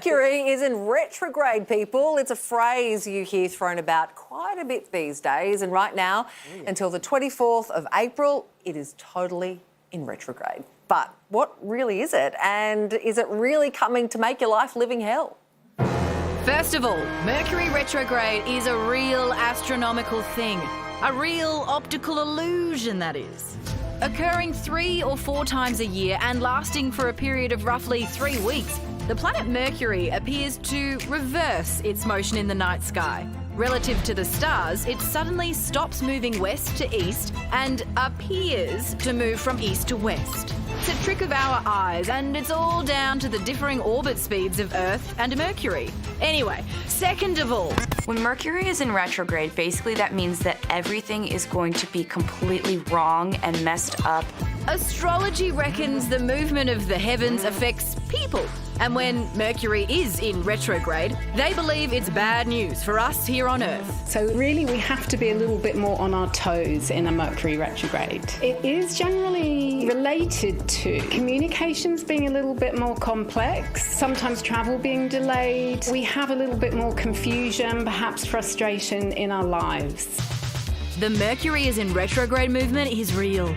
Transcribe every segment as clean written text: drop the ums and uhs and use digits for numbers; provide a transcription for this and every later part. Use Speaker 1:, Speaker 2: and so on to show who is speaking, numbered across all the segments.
Speaker 1: Mercury is in retrograde, people. It's a phrase you hear thrown about quite a bit these days. And right now, until the 24th of April, it is totally in retrograde. But what really is it? And is it really coming to make your life living hell?
Speaker 2: First of all, Mercury retrograde is a real astronomical thing. A real optical illusion, that is. Occurring 3 or 4 times a year and lasting for a period of roughly 3 weeks, the planet Mercury appears to reverse its motion in the night sky. Relative to the stars, it suddenly stops moving west to east and appears to move from east to west. It's a trick of our eyes, and it's all down to the differing orbit speeds of Earth and Mercury. Anyway, second of all,
Speaker 3: when Mercury is in retrograde, basically that means that everything is going to be completely wrong and messed up.
Speaker 2: astrology reckons the movement of the heavens affects people. And when Mercury is in retrograde, they believe it's bad news for us here on Earth.
Speaker 4: So really we have to be a little bit more on our toes in a Mercury retrograde. It is generally related to communications being a little bit more complex, sometimes travel being delayed. We have a little bit more confusion, perhaps frustration in our lives.
Speaker 2: The Mercury is in retrograde movement is real.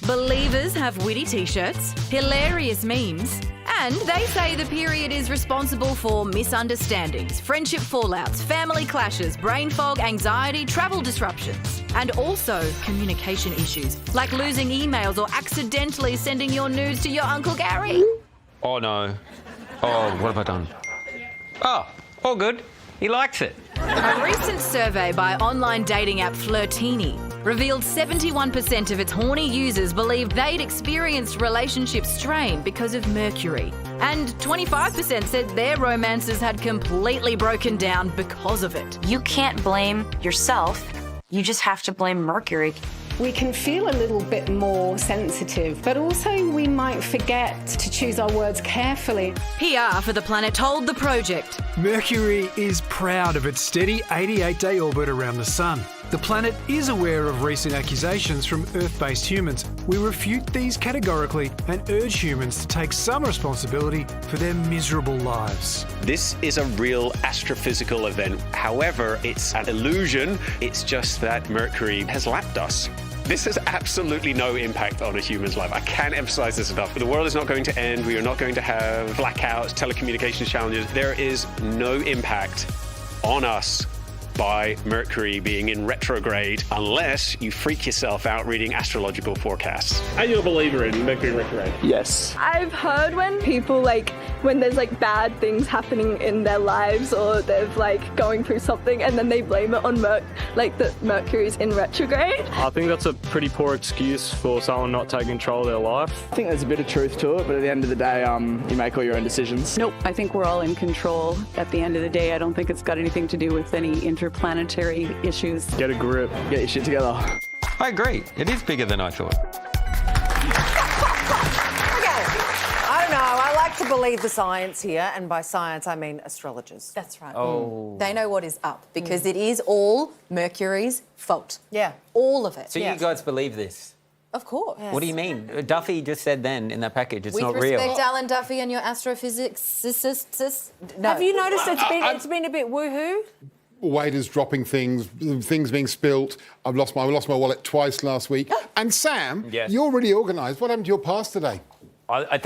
Speaker 2: Believers have witty t-shirts, hilarious memes, and they say the period is responsible for misunderstandings, friendship fallouts, family clashes, brain fog, anxiety, travel disruptions, and also communication issues, like losing emails or accidentally sending your nudes to your Uncle Gary.
Speaker 5: Oh, no. Oh, what have I done? Oh, all good. He likes it.
Speaker 2: A recent survey by online dating app Flirtini revealed 71% of its horny users believed they'd experienced relationship strain because of Mercury. And 25% said their romances had completely broken down because of it.
Speaker 3: You can't blame yourself. You just have to blame Mercury.
Speaker 4: We can feel a little bit more sensitive, but also we might forget to choose our words carefully.
Speaker 2: PR for the planet told the project.
Speaker 6: Mercury is proud of its steady 88-day orbit around the Sun. The planet is aware of recent accusations from Earth-based humans. We refute these categorically and urge humans to take some responsibility for their miserable lives.
Speaker 7: This is a real astrophysical event. However, it's an illusion. It's just that Mercury has lapped us. This has absolutely no impact on a human's life. I can't emphasize this enough. The world is not going to end. We are not going to have blackouts, telecommunications challenges. There is no impact on us by Mercury being in retrograde unless you freak yourself out reading astrological forecasts.
Speaker 8: Are you a believer in Mercury retrograde?
Speaker 9: Yes. I've heard when people when there's bad things happening in their lives or they're going through something and then they blame it on that Mercury's in retrograde.
Speaker 8: I think that's a pretty poor excuse for someone not taking control of their life.
Speaker 10: I think there's a bit of truth to it, but at the end of the day, you make all your own decisions.
Speaker 11: Nope, I think we're all in control at the end of the day. I don't think it's got anything to do with any interplanetary issues.
Speaker 8: Get a grip.
Speaker 10: Get your shit together.
Speaker 5: I agree. It is bigger than I thought.
Speaker 1: I don't know. I like to believe the science here, and by science I mean astrologers.
Speaker 12: That's right.
Speaker 5: Oh.
Speaker 12: They know what is up because it is all Mercury's fault.
Speaker 1: Yeah.
Speaker 12: All of it.
Speaker 13: So you guys believe this?
Speaker 12: Of course.
Speaker 13: What do you mean? Duffy just said then in that package, it's not real.
Speaker 12: With respect, Alan Duffy and your astrophysicists. No.
Speaker 1: Have you noticed it's been a bit woohoo?
Speaker 14: Waiters dropping things being spilt. I lost my wallet twice last week. And Sam,
Speaker 5: yes.
Speaker 14: You're really organised. What happened to your pass today?
Speaker 13: I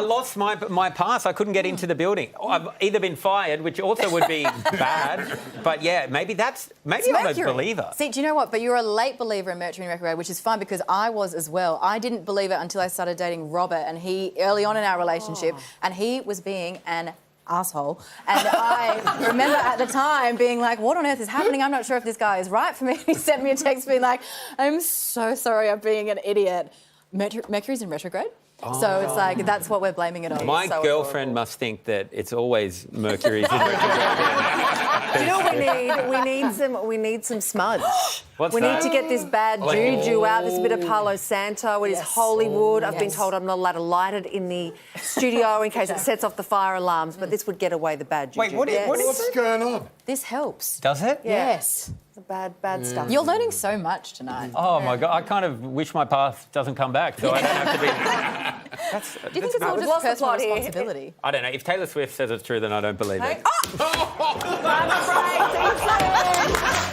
Speaker 13: lost my pass. I couldn't get into the building. I've either been fired, which also would be bad, but yeah, maybe I'm a believer.
Speaker 12: See, do you know what? But you're a late believer in Mercury retrograde, which is fine because I was as well. I didn't believe it until I started dating Robert, and early on in our relationship, and he was being an asshole. And I remember at the time being like, what on earth is happening? I'm not sure if this guy is right for me. He sent me a text being like, I'm so sorry I'm being an idiot. Mercury's in retrograde. So it's that's what we're blaming it on.
Speaker 13: My girlfriend must think that it's always Mercury's in retrograde.
Speaker 1: Do you know what we need some smudge. We need to get this bad juju out. There's a bit of Palo Santo. It is holy wood. I've been told I'm not allowed to light it in the studio in case it sets off the fire alarms, but this would get away the bad juju.
Speaker 13: Wait, what's
Speaker 14: going on?
Speaker 12: This helps.
Speaker 13: Does it?
Speaker 12: Yes.
Speaker 1: The bad stuff.
Speaker 12: You're learning so much tonight.
Speaker 13: Oh my God, I kind of wish my path doesn't come back so I don't have to be
Speaker 12: Do you think it's all just personal responsibility?
Speaker 13: I don't know. If Taylor Swift says it's true, then I don't believe it.
Speaker 1: I'm afraid,